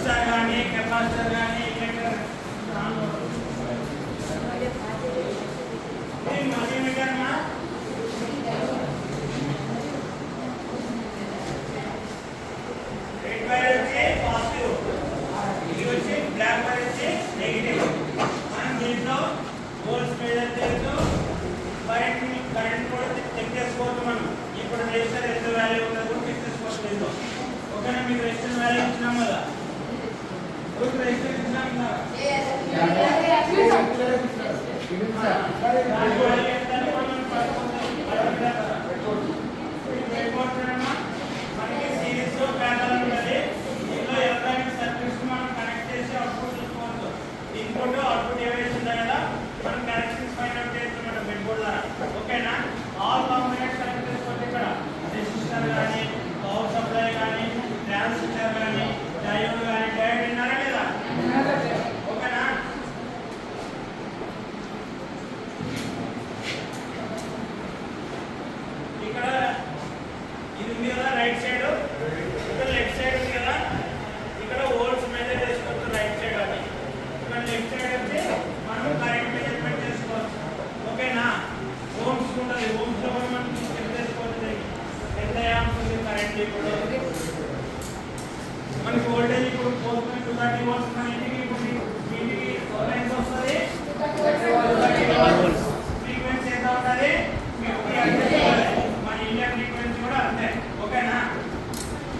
Resistor కానీ capacitor కానీ inductor multimeter మా రెడ్ వైర్ వచ్చి పాజిటివ్, ఇది వచ్చి బ్లాక్ వైర్ వచ్చి నెగిటివ్. మనం దీంట్లో వోల్ట్స్ మెజర్ చేస్తూ కరెంట్ కూడా చెక్ చేసుకోవచ్చు. మనం ఇప్పుడు రెసిస్టర్ ఎంత వాల్యూ ఉన్నదో చెక్ చేసుకోవచ్చు. ఓకేనా? మీకు రెసిస్టర్ వాల్యూ ఇచ్చినాం కదా, రెసిస్టర్ ఇచ్చినాం కదా, మనకి సిరీస్ లో ప్యానల్ ఉంటుంది. దీంట్లో ఎలక్ట్రానిక్ సర్క్యూట్స్ మనం కనెక్ట్ చేసి అవుట్పుట్ చూసుకోవచ్చు. ఇన్పుట్ అవుట్పుట్ ఏవైతే ఉంటాయి కదా, మనం కనెక్షన్స్ ఫైండ్ అవుట్ చేస్తాం బెడ్ బోర్డ్ ద్వారా. ఓకేనా? ఆల్ కాంపోనెంట్స్ కనెక్ట్ చేసుకోవచ్చు. ఇక్కడ రెసిస్టర్ కానీ, పవర్ సప్లై కానీ, ట్రాన్సిస్టర్ కానీ, డయోడ్ కానీ. డయోడ్ విన్నారా లేదా? ఓకేనా? ఇక్కడ ఇది ఉంది కదా రైట్ సైడ్, ఇక్కడ లెఫ్ట్ సైడ్ ఉంది కదా, ఇక్కడ వోల్ట్స్ మెజర్ చేసుకోవచ్చు రైట్ సైడ్ అని. ఇక్కడ లెఫ్ట్ సైడ్ వచ్చి మనం కరెంట్ మెజర్మెంట్ చేసుకోవచ్చు. ఓకేనా? ఓమ్స్ ఉంటుంది, ఓమ్స్ లో కూడా మనం చెక్ చేసుకోవచ్చు ఎంత యాంప్స్ ఉంది కరెంట్. ఇప్పుడు మనకి వోల్టేజ్ ఇప్పుడు 4.230 వోల్ట్స్